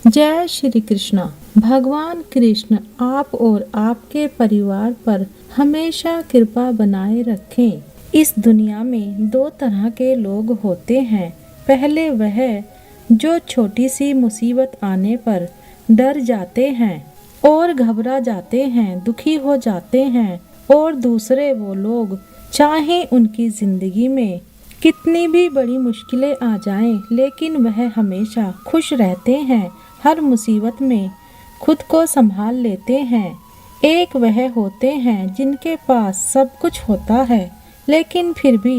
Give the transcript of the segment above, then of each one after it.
जय श्री कृष्णा। भगवान कृष्ण आप और आपके परिवार पर हमेशा कृपा बनाए रखें। इस दुनिया में दो तरह के लोग होते हैं। पहले वह जो छोटी सी मुसीबत आने पर डर जाते हैं और घबरा जाते हैं, दुखी हो जाते हैं। और दूसरे वो लोग चाहे उनकी जिंदगी में कितनी भी बड़ी मुश्किलें आ जाएं, लेकिन वह हमेशा खुश रहते हैं, हर मुसीबत में खुद को संभाल लेते हैं। एक वह होते हैं जिनके पास सब कुछ होता है लेकिन फिर भी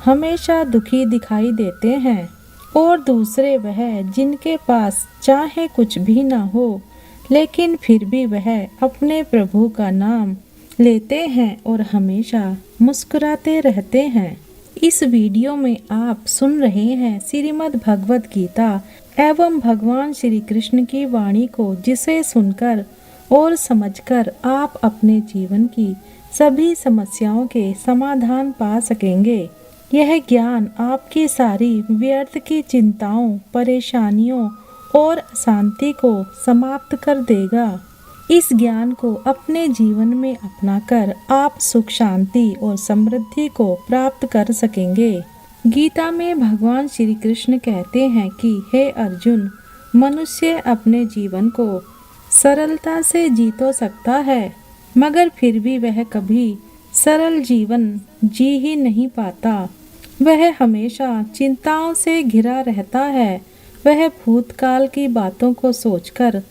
हमेशा दुखी दिखाई देते हैं। और दूसरे वह जिनके पास चाहे कुछ भी ना हो लेकिन फिर भी वह अपने प्रभु का नाम लेते हैं और हमेशा मुस्कुराते रहते हैं। इस वीडियो में आप सुन रहे हैं श्रीमद् भगवत गीता एवं भगवान श्री कृष्ण की वाणी को, जिसे सुनकर और समझकर आप अपने जीवन की सभी समस्याओं के समाधान पा सकेंगे। यह ज्ञान आपकी सारी व्यर्थ की चिंताओं, परेशानियों और अशांति को समाप्त कर देगा। इस ज्ञान को अपने जीवन में अपनाकर आप सुख, शांति और समृद्धि को प्राप्त कर सकेंगे। गीता में भगवान श्री कृष्ण कहते हैं कि हे अर्जुन, मनुष्य अपने जीवन को सरलता से जी तो सकता है मगर फिर भी वह कभी सरल जीवन जी ही नहीं पाता। वह हमेशा चिंताओं से घिरा रहता है। वह भूतकाल की बातों को सोचकर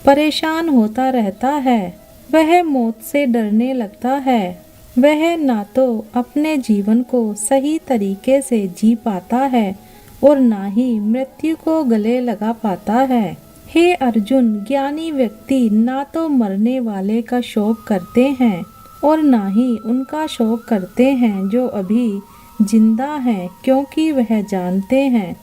परेशान होता रहता है। वह मौत से डरने लगता है। वह ना तो अपने जीवन को सही तरीके से जी पाता है और ना ही मृत्यु को गले लगा पाता है। हे अर्जुन, ज्ञानी व्यक्ति ना तो मरने वाले का शोक करते हैं और ना ही उनका शोक करते हैं जो अभी जिंदा हैं, क्योंकि वह जानते हैं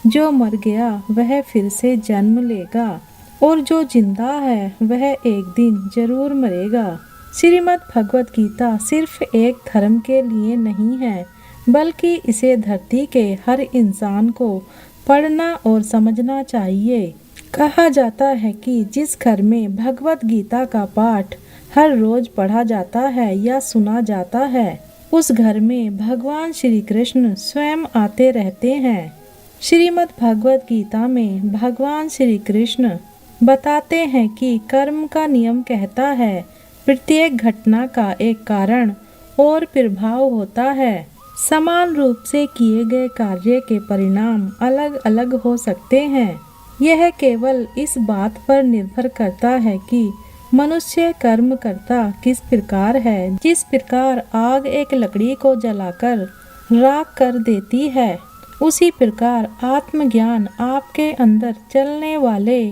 जो मर गया वह फिर से जन्म लेगा और जो जिंदा है वह एक दिन जरूर मरेगा। श्रीमद् भगवत गीता सिर्फ एक धर्म के लिए नहीं है, बल्कि इसे धरती के हर इंसान को पढ़ना और समझना चाहिए। कहा जाता है कि जिस घर में भगवत गीता का पाठ हर रोज पढ़ा जाता है या सुना जाता है, उस घर में भगवान श्री कृष्ण स्वयं आते रहते हैं। श्रीमद् भगवत गीता में भगवान श्री कृष्ण बताते हैं कि कर्म का नियम कहता है प्रत्येक घटना का एक कारण और प्रभाव होता है। समान रूप से किए गए कार्य के परिणाम अलग अलग हो सकते हैं। यह केवल इस बात पर निर्भर करता है कि मनुष्य कर्म करता किस प्रकार है। जिस प्रकार आग एक लकड़ी को जलाकर राख कर देती है, उसी प्रकार आत्मज्ञान आपके अंदर चलने वाले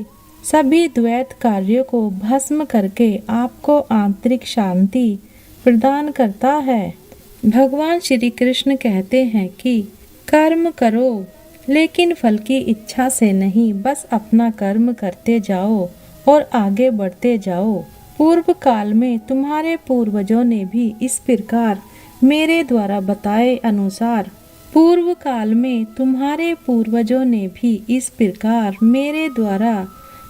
सभी द्वैत कार्यों को भस्म करके आपको आंतरिक शांति प्रदान करता है। भगवान श्री कृष्ण कहते हैं कि कर्म करो लेकिन फल की इच्छा से नहीं, बस अपना कर्म करते जाओ और आगे बढ़ते जाओ। पूर्व काल में तुम्हारे पूर्वजों ने भी इस प्रकार मेरे द्वारा बताए अनुसार पूर्व काल में तुम्हारे पूर्वजों ने भी इस प्रकार मेरे द्वारा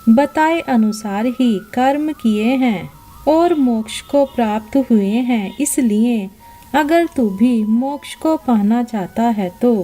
बताए अनुसार ही कर्म किए हैं और मोक्ष को प्राप्त हुए हैं। इसलिए अगर तू भी मोक्ष को पाना चाहता है तो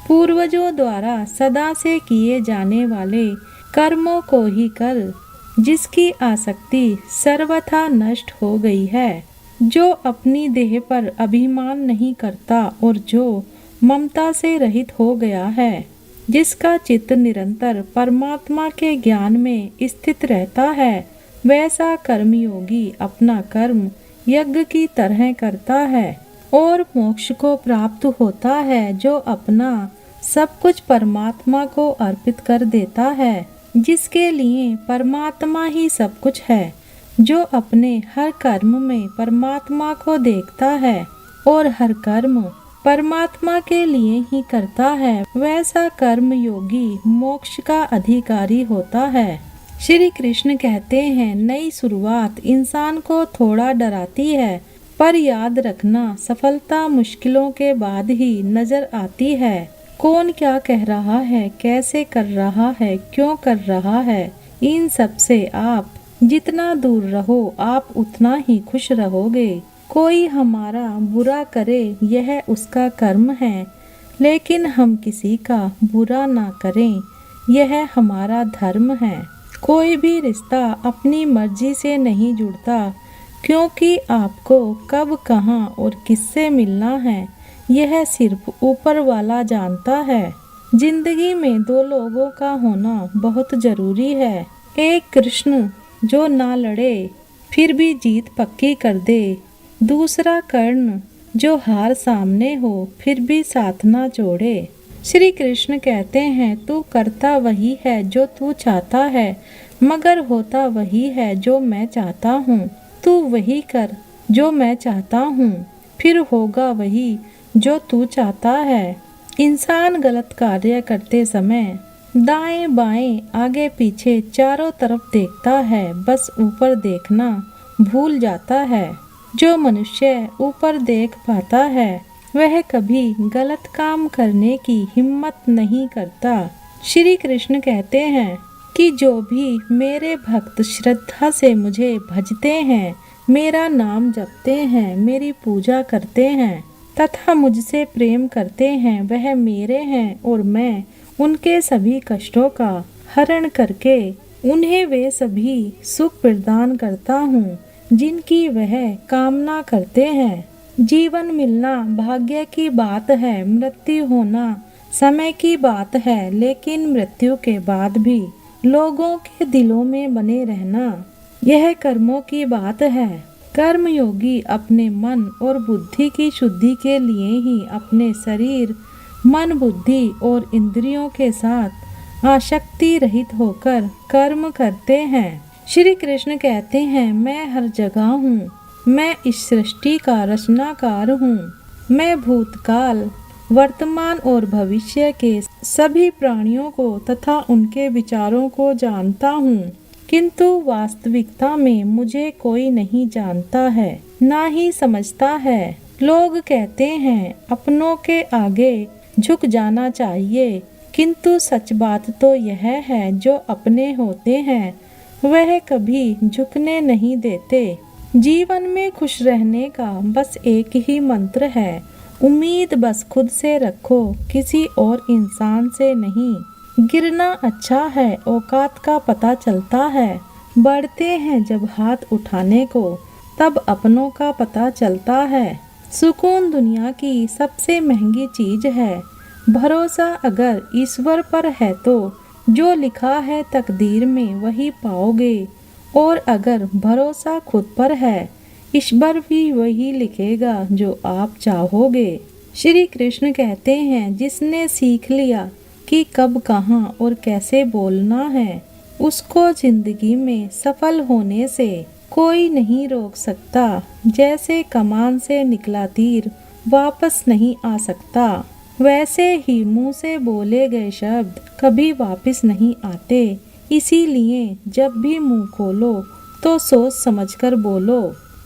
पूर्वजों द्वारा सदा से किए जाने वाले कर्मों को ही कर, जिसकी आसक्ति सर्वथा नष्ट हो गई है, जो अपनी देह पर अभिमान नहीं करता और जो ममता से रहित हो गया है, जिसका चित्त निरंतर परमात्मा के ज्ञान में स्थित रहता है, वैसा कर्मयोगी अपना कर्म यज्ञ की तरह करता है और मोक्ष को प्राप्त होता है, जो अपना सब कुछ परमात्मा को अर्पित कर देता है, जिसके लिए परमात्मा ही सब कुछ है, जो अपने हर कर्म में परमात्मा को देखता है और हर कर्म परमात्मा के लिए ही करता है, वैसा कर्म योगी मोक्ष का अधिकारी होता है। श्री कृष्ण कहते हैं, नई शुरुआत इंसान को थोड़ा डराती है, पर याद रखना सफलता मुश्किलों के बाद ही नजर आती है। कौन क्या कह रहा है, कैसे कर रहा है, क्यों कर रहा है, इन सब से आप जितना दूर रहो आप उतना ही खुश रहोगे। कोई हमारा बुरा करे यह उसका कर्म है, लेकिन हम किसी का बुरा ना करें यह हमारा धर्म है। कोई भी रिश्ता अपनी मर्जी से नहीं जुड़ता, क्योंकि आपको कब कहाँ और किससे मिलना है यह सिर्फ ऊपर वाला जानता है। जिंदगी में दो लोगों का होना बहुत जरूरी है। एक कृष्ण जो ना लड़े फिर भी जीत पक्की कर दे, दूसरा कर्ण जो हार सामने हो फिर भी साथ ना छोड़े। श्री कृष्ण कहते हैं तू करता वही है जो तू चाहता है, मगर होता वही है जो मैं चाहता हूँ। तू वही कर जो मैं चाहता हूँ, फिर होगा वही जो तू चाहता है। इंसान गलत कार्य करते समय दाएं बाएं आगे पीछे चारों तरफ देखता है, बस ऊपर देखना भूल जाता है। जो मनुष्य ऊपर देख पाता है वह कभी गलत काम करने की हिम्मत नहीं करता। श्री कृष्ण कहते हैं कि जो भी मेरे भक्त श्रद्धा से मुझे भजते हैं, मेरा नाम जपते हैं, मेरी पूजा करते हैं तथा मुझसे प्रेम करते हैं, वह मेरे हैं और मैं उनके सभी कष्टों का हरण करके उन्हें वे सभी सुख प्रदान करता हूँ जिनकी वह कामना करते हैं। जीवन मिलना भाग्य की बात है, मृत्यु होना समय की बात है, लेकिन मृत्यु के बाद भी लोगों के दिलों में बने रहना यह कर्मों की बात है। कर्म योगी अपने मन और बुद्धि की शुद्धि के लिए ही अपने शरीर, मन, बुद्धि और इंद्रियों के साथ आसक्ति रहित होकर कर्म करते हैं। श्री कृष्ण कहते हैं मैं हर जगह हूँ, मैं इस सृष्टि का रचनाकार हूँ। मैं भूतकाल, वर्तमान और भविष्य के सभी प्राणियों को तथा उनके विचारों को जानता हूँ, किंतु वास्तविकता में मुझे कोई नहीं जानता है, ना ही समझता है। लोग कहते हैं अपनों के आगे झुक जाना चाहिए, किंतु सच बात तो यह है जो अपने होते हैं वह कभी झुकने नहीं देते। जीवन में खुश रहने का बस एक ही मंत्र है, उम्मीद बस खुद से रखो, किसी और इंसान से नहीं। गिरना अच्छा है, औकात का पता चलता है। बढ़ते हैं जब हाथ उठाने को, तब अपनों का पता चलता है। सुकून दुनिया की सबसे महंगी चीज है। भरोसा अगर ईश्वर पर है तो जो लिखा है तकदीर में वही पाओगे, और अगर भरोसा खुद पर है ईश्वर भी वही लिखेगा जो आप चाहोगे। श्री कृष्ण कहते हैं जिसने सीख लिया कि कब कहाँ और कैसे बोलना है, उसको जिंदगी में सफल होने से कोई नहीं रोक सकता। जैसे कमान से निकला तीर वापस नहीं आ सकता, वैसे ही मुंह से बोले गए शब्द कभी वापस नहीं आते। इसीलिए जब भी मुंह खोलो तो सोच समझकर बोलो।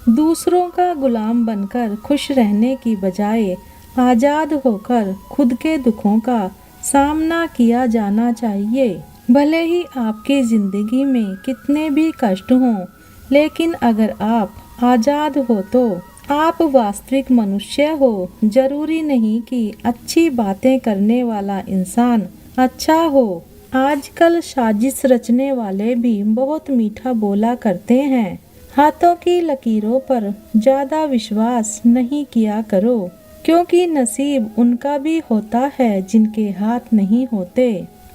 दूसरों का गुलाम बनकर खुश रहने की बजाय आजाद होकर खुद के दुखों का सामना किया जाना चाहिए। भले ही आपकी जिंदगी में कितने भी कष्ट हों, लेकिन अगर आप आजाद हो तो आप वास्तविक मनुष्य हो। जरूरी नहीं कि अच्छी बातें करने वाला इंसान अच्छा हो। आजकल साजिश रचने वाले भी बहुत मीठा बोला करते हैं। हाथों की लकीरों पर ज्यादा विश्वास नहीं किया करो, क्योंकि नसीब उनका भी होता है जिनके हाथ नहीं होते।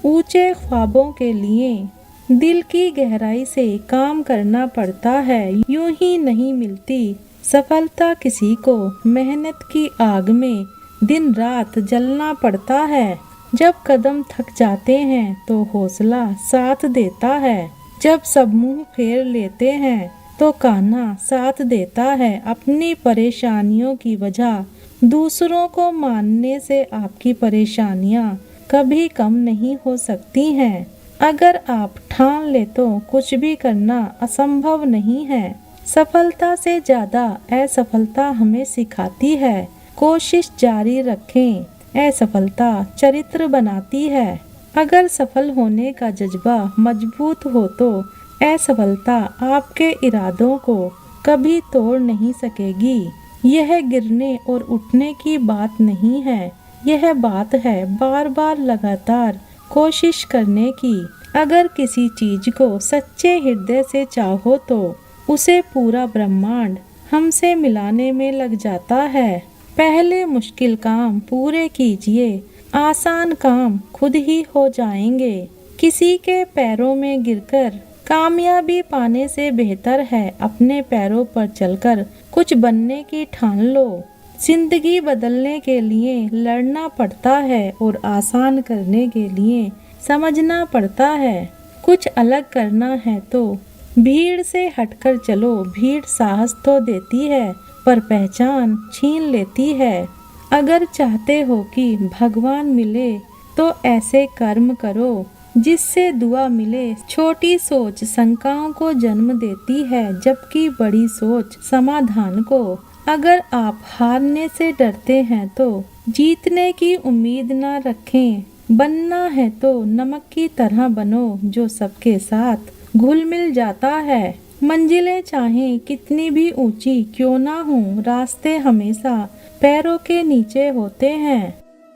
ऊंचे ख्वाबों के लिए दिल की गहराई से काम करना पड़ता है, यूं ही नहीं मिलती सफलता किसी को। मेहनत की आग में दिन रात जलना पड़ता है। जब कदम थक जाते हैं तो हौसला साथ देता है। जब सब मुंह फेर लेते हैं तो कान्हा साथ देता है। अपनी परेशानियों की वजह दूसरों को मानने से आपकी परेशानियां कभी कम नहीं हो सकती हैं। अगर आप ठान ले तो कुछ भी करना असंभव नहीं है। सफलता से ज्यादा असफलता हमें सिखाती है। कोशिश जारी रखें, असफलता चरित्र बनाती है। अगर सफल होने का जज्बा मजबूत हो तो असफलता आपके इरादों को कभी तोड़ नहीं सकेगी। यह गिरने और उठने की बात नहीं है, यह बात है बार बार लगातार कोशिश करने की। अगर किसी चीज को सच्चे हृदय से चाहो तो उसे पूरा ब्रह्मांड हमसे मिलाने में लग जाता है। पहले मुश्किल काम पूरे कीजिए, आसान काम खुद ही हो जाएंगे। किसी के पैरों में गिरकर कामयाबी पाने से बेहतर है अपने पैरों पर चलकर कुछ बनने की ठान लो। जिंदगी बदलने के लिए लड़ना पड़ता है और आसान करने के लिए समझना पड़ता है। कुछ अलग करना है तो भीड़ से हटकर चलो। भीड़ साहस तो देती है पर पहचान छीन लेती है। अगर चाहते हो कि भगवान मिले तो ऐसे कर्म करो जिससे दुआ मिले। छोटी सोच शंकाओं को जन्म देती है जबकि बड़ी सोच समाधान को। अगर आप हारने से डरते हैं तो जीतने की उम्मीद ना रखें। बनना है तो नमक की तरह बनो जो सबके साथ घुल मिल जाता है। मंजिलें चाहे कितनी भी ऊंची क्यों ना हो, रास्ते हमेशा पैरों के नीचे होते हैं।